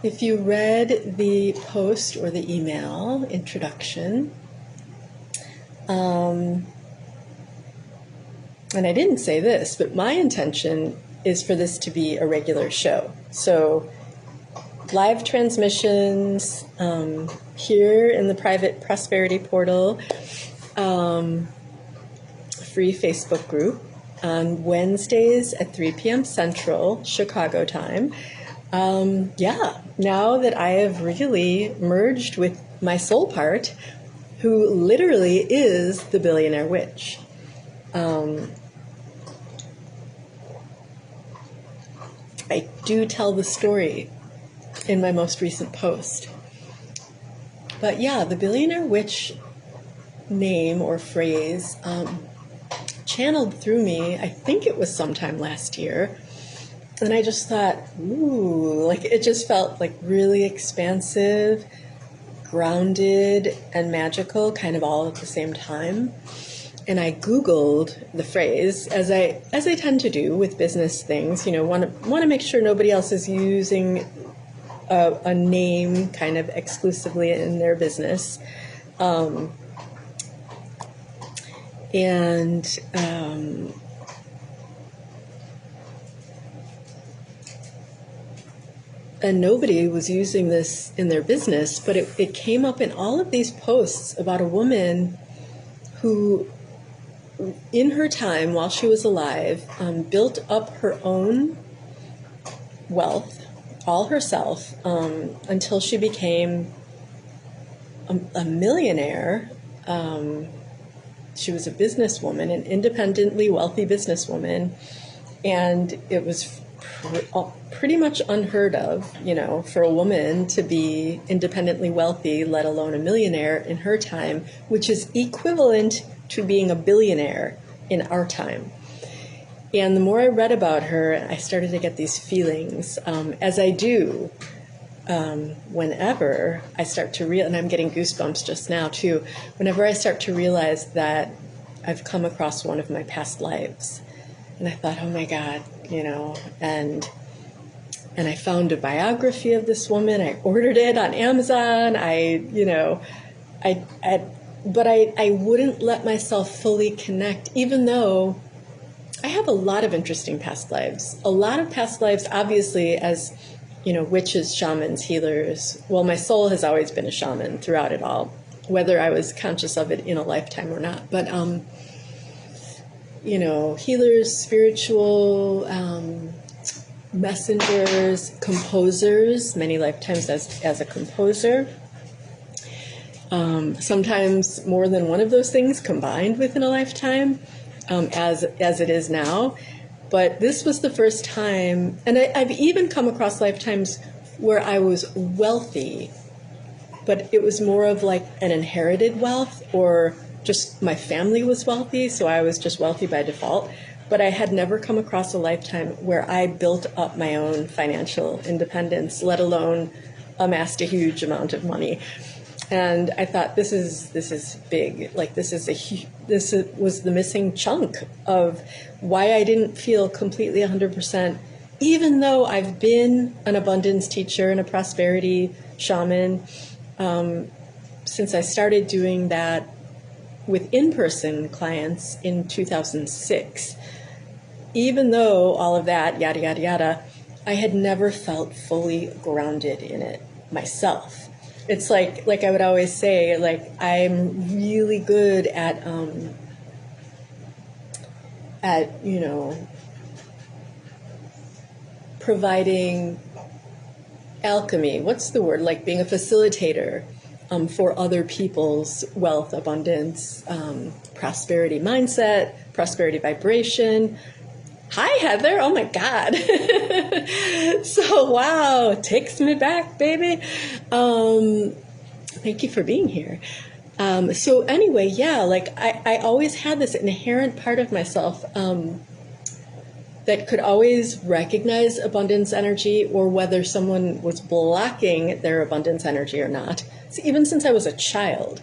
If you read the post or the email introduction, and I didn't say this, but my intention is for this to be a regular show. So live transmissions here in the private prosperity portal, free Facebook group on Wednesdays at 3 p.m. Central, Chicago time. Now that I have really merged with my soul part, who literally is the billionaire witch. I do tell the story in my most recent post. But yeah, the billionaire witch name or phrase channeled through me, I think it was sometime last year. And I just thought, ooh, like it just felt like really expansive, grounded, and magical, kind of all at the same time. And I Googled the phrase, as I tend to do with business things, want to make sure nobody else is using a name kind of exclusively in their business. And nobody was using this in their business, but it came up in all of these posts about a woman who, in her time while she was alive, built up her own wealth, all herself, until she became a millionaire. She was a businesswoman, an independently wealthy businesswoman, and it was pretty much unheard of, for a woman to be independently wealthy, let alone a millionaire in her time, which is equivalent to being a billionaire in our time. And the more I read about her, I started to get these feelings, as I do whenever I start to and I'm getting goosebumps just now too, whenever I start to realize that I've come across one of my past lives. And I thought, oh my God, and I found a biography of this woman. I ordered it on Amazon. But I wouldn't let myself fully connect, even though I have a lot of interesting past lives. A lot of past lives, obviously, as, witches, shamans, healers. Well, my soul has always been a shaman throughout it all, whether I was conscious of it in a lifetime or not. But, healers, spiritual messengers, composers, many lifetimes as a composer. Sometimes more than one of those things combined within a lifetime, as it is now. But this was the first time, and I've even come across lifetimes where I was wealthy, but it was more of like an inherited wealth, or just my family was wealthy, so I was just wealthy by default. But I had never come across a lifetime where I built up my own financial independence, let alone amassed a huge amount of money. And I thought, this is big. Like this was the missing chunk of why I didn't feel completely 100%, even though I've been an abundance teacher and a prosperity shaman since I started doing that with in-person clients in 2006. Even though all of that, yada, yada, yada, I had never felt fully grounded in it myself. It's like I would always say, like, I'm really good at providing alchemy. What's the word? Like being a facilitator for other people's wealth, abundance, prosperity mindset, prosperity vibration. Hi, Heather. Oh, my God. So, wow. It takes me back, baby. Thank you for being here. So anyway, yeah, like I always had this inherent part of myself that could always recognize abundance energy, or whether someone was blocking their abundance energy or not. So even since I was a child,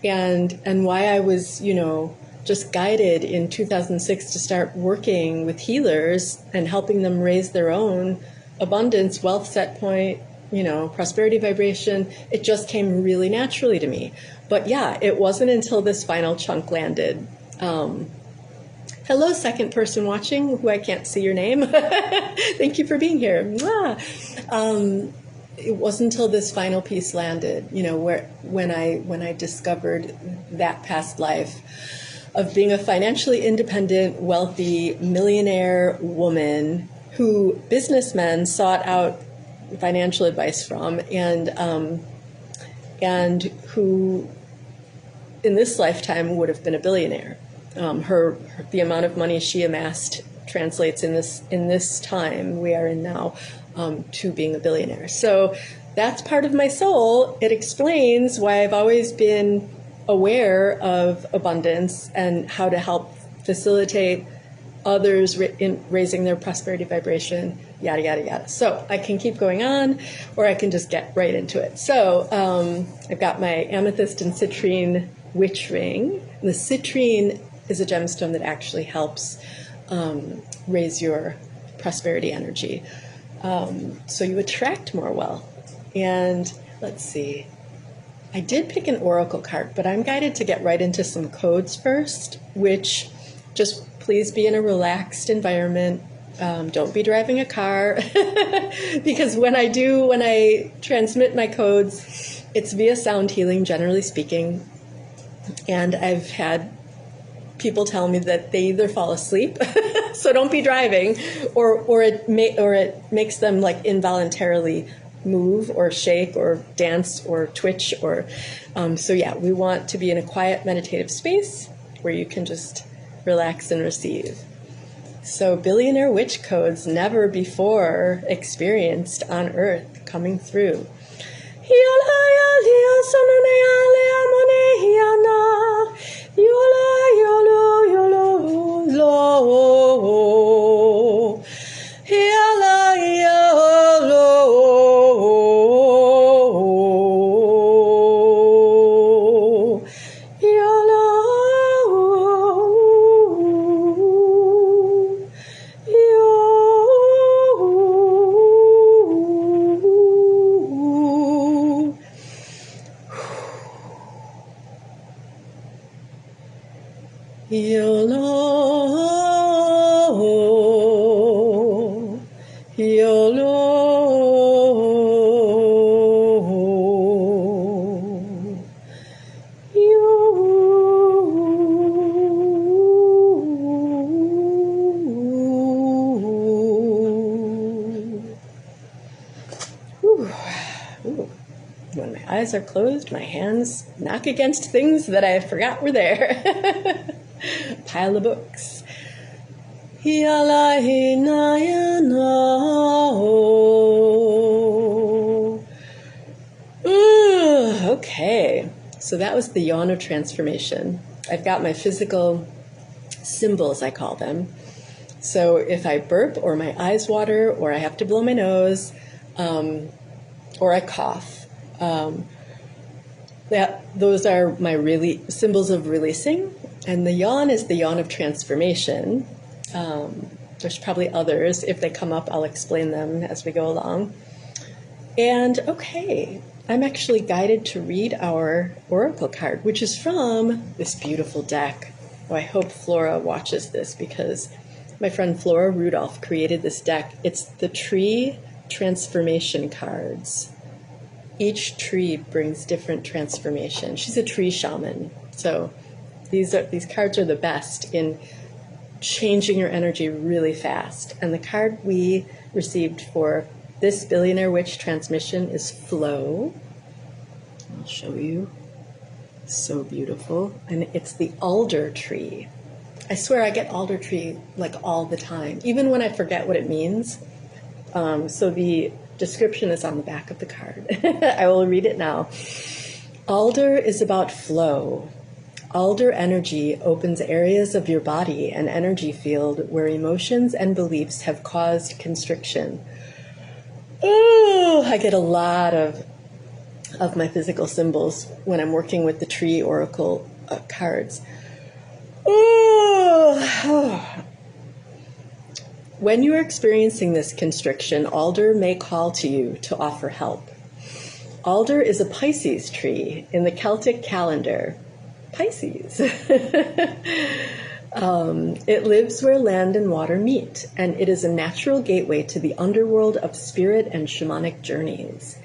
and why I was, just guided in 2006 to start working with healers and helping them raise their own abundance, wealth set point, prosperity vibration. It just came really naturally to me. But yeah, it wasn't until this final chunk landed. Hello, second person watching, who I can't see your name. Thank you for being here. It wasn't until this final piece landed, when I discovered that past life of being a financially independent, wealthy, millionaire woman who businessmen sought out financial advice from, and who in this lifetime would have been a billionaire. The amount of money she amassed translates in this time we are in now to being a billionaire. So that's part of my soul. It explains why I've always been aware of abundance and how to help facilitate others in raising their prosperity vibration, yada, yada, yada. So I can keep going on, or I can just get right into it. So I've got my amethyst and citrine witch ring. And the citrine is a gemstone that actually helps raise your prosperity energy. So you attract more wealth. And let's see. I did pick an oracle card, but I'm guided to get right into some codes first, which just please be in a relaxed environment. Don't be driving a car because when I transmit my codes, it's via sound healing, generally speaking. And I've had people tell me that they either fall asleep, so don't be driving, or it makes them like involuntarily move or shake or dance or twitch so yeah, we want to be in a quiet meditative space where you can just relax and receive. So billionaire witch codes never before experienced on earth coming through. When my eyes are closed, my hands knock against things that I forgot were there. Pile of books. Okay, so that was the yawn of transformation. I've got my physical symbols, I call them. So if I burp or my eyes water or I have to blow my nose or I cough, those are my symbols of releasing. And the yawn is the yawn of transformation. There's probably others. If they come up, I'll explain them as we go along. And okay, I'm actually guided to read our oracle card, which is from this beautiful deck. Oh, I hope Flora watches this because my friend Flora Rudolph created this deck. It's the tree transformation cards. Each tree brings different transformation. She's a tree shaman. So these cards are the best in changing your energy really fast. And the card we received for this Billionaire Witch transmission is Flow. I'll show you. So beautiful. And it's the alder tree. I swear I get alder tree like all the time, even when I forget what it means. So the description is on the back of the card. I will read it now. Alder is about flow. Alder energy opens areas of your body and energy field where emotions and beliefs have caused constriction. Oh, I get a lot of my physical symbols when I'm working with the tree oracle cards. Oh. When you are experiencing this constriction, alder may call to you to offer help. Alder is a Pisces tree in the Celtic calendar. Pisces. It lives where land and water meet, and it is a natural gateway to the underworld of spirit and shamanic journeys.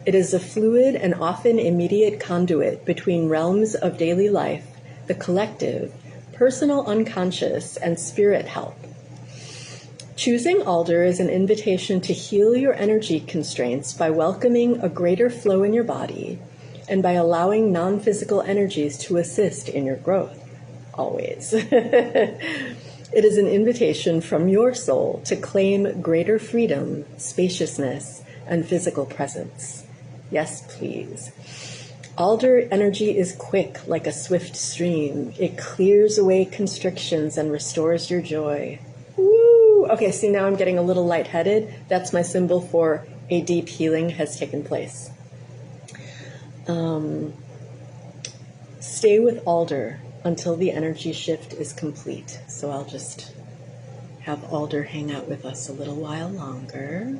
It is a fluid and often immediate conduit between realms of daily life, the collective, personal unconscious, and spirit help. Choosing alder is an invitation to heal your energy constraints by welcoming a greater flow in your body and by allowing non-physical energies to assist in your growth, always. It is an invitation from your soul to claim greater freedom, spaciousness, and physical presence. Yes, please. Alder energy is quick like a swift stream. It clears away constrictions and restores your joy. Woo! Okay, see, now I'm getting a little lightheaded. That's my symbol for a deep healing has taken place. Stay with alder until the energy shift is complete. So I'll just have alder hang out with us a little while longer.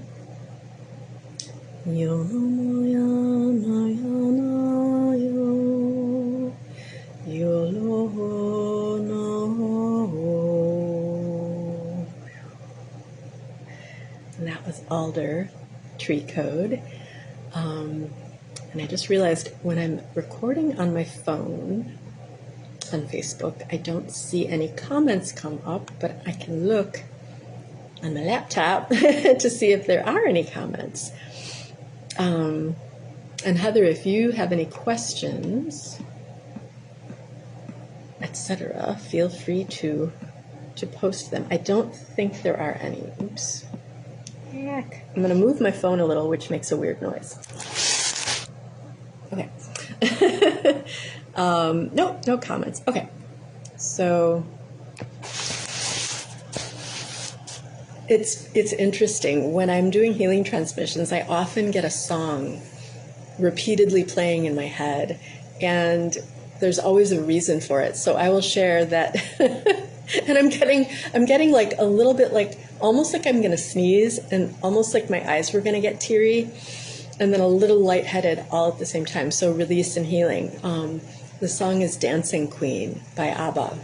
And that was alder tree code. And I just realized when I'm recording on my phone on Facebook, I don't see any comments come up, but I can look on my laptop to see if there are any comments. And Heather, if you have any questions, etc., feel free to post them. I don't think there are any. Oops. Heck. I'm going to move my phone a little, which makes a weird noise. Okay. No comments. Okay. So it's interesting. When I'm doing healing transmissions, I often get a song repeatedly playing in my head, and there's always a reason for it. So I will share that. And I'm getting like a little bit like, almost like I'm going to sneeze, and almost like my eyes were going to get teary, and then a little lightheaded all at the same time. So release and healing. The song is Dancing Queen by ABBA,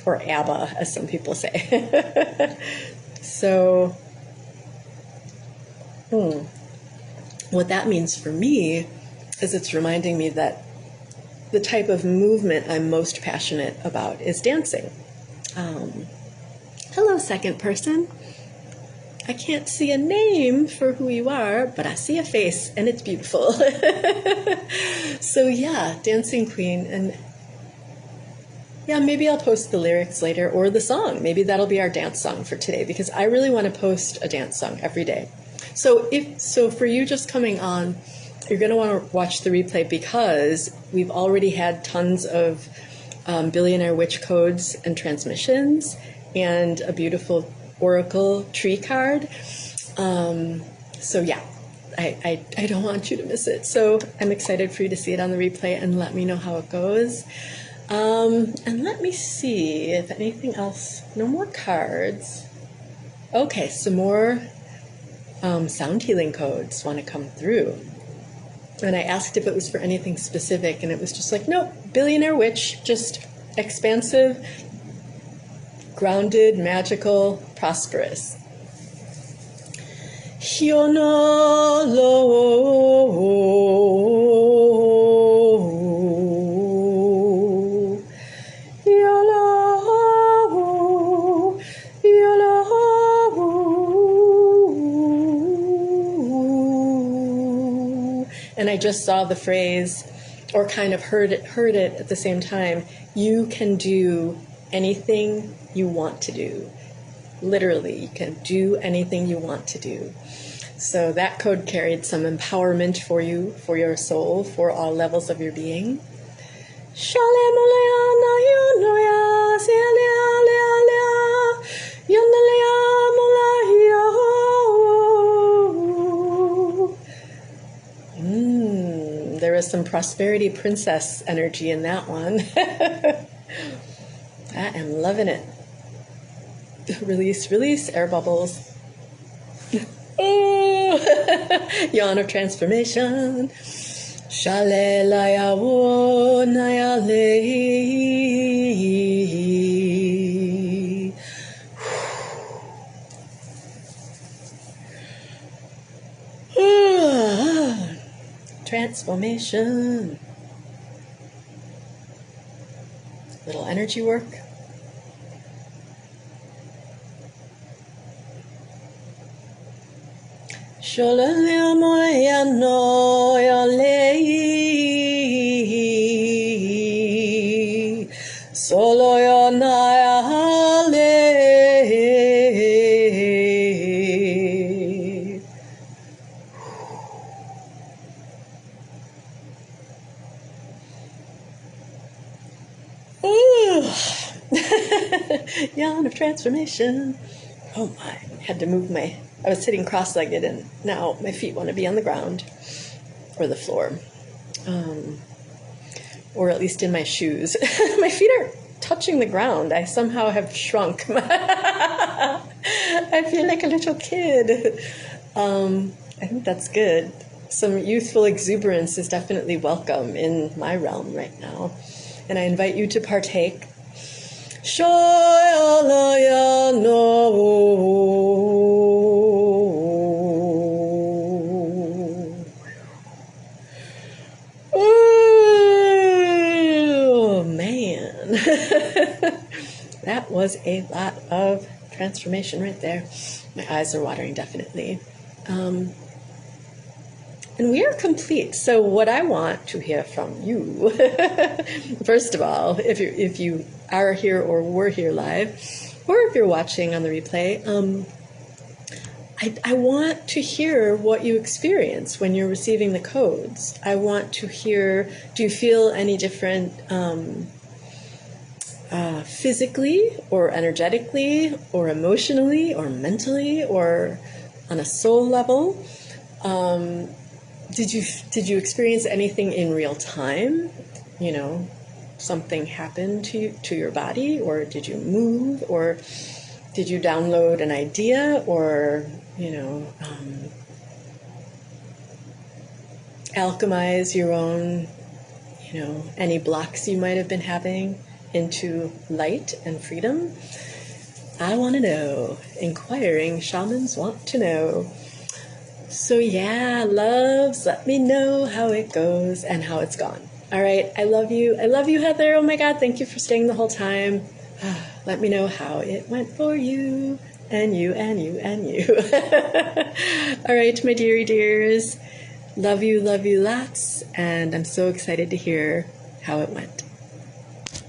or ABBA, as some people say. So, what that means for me is it's reminding me that the type of movement I'm most passionate about is dancing. Hello, second person. I can't see a name for who you are, but I see a face, and it's beautiful. So yeah, Dancing Queen. And yeah, maybe I'll post the lyrics later, or the song. Maybe that'll be our dance song for today, because I really want to post a dance song every day. So for you just coming on, you're going to want to watch the replay, because we've already had tons of billionaire witch codes and transmissions, and a beautiful oracle tree card. So yeah, I don't want you to miss it. So I'm excited for you to see it on the replay and let me know how it goes. And let me see if anything else. No more cards. Okay, some more sound healing codes want to come through. And I asked if it was for anything specific, and it was just like, nope, billionaire witch, just expansive, grounded, magical, prosperous. And I just saw the phrase, or kind of heard it at the same time, you can do anything you want to do. Literally, you can do anything you want to do. So that code carried some empowerment for you, for your soul, for all levels of your being. There is some prosperity princess energy in that one. I am loving it. Release, release, air bubbles. Oh, yawn of transformation. Shalelaya wo nayale. Transformation. Little energy work. Sholale moya no yale. Solo yo nayale. Yawn of transformation. Oh my, had to move I was sitting cross-legged and now my feet want to be on the ground or the floor. Or at least in my shoes. My feet are touching the ground. I somehow have shrunk. I feel like a little kid. I think that's good. Some youthful exuberance is definitely welcome in my realm right now. And I invite you to partake. Shoyalaya no. Oh, man. That was a lot of transformation right there. My eyes are watering, definitely. And we are complete. So what I want to hear from you, first of all, if you are here or were here live, or if you're watching on the replay, I want to hear what you experience when you're receiving the codes. I want to hear, do you feel any different physically or energetically or emotionally or mentally or on a soul level? Did you experience anything in real time? You know, something happened to your body, or did you move, or did you download an idea, or alchemize your own, any blocks you might have been having into light and freedom? I want to know. Inquiring shamans want to know. So yeah, loves, let me know how it goes and how it's gone. All right, I love you. I love you, Heather. Oh my God, thank you for staying the whole time. Let me know how it went for you and you and you and you. All right, my dearie dears. Love you lots. And I'm so excited to hear how it went.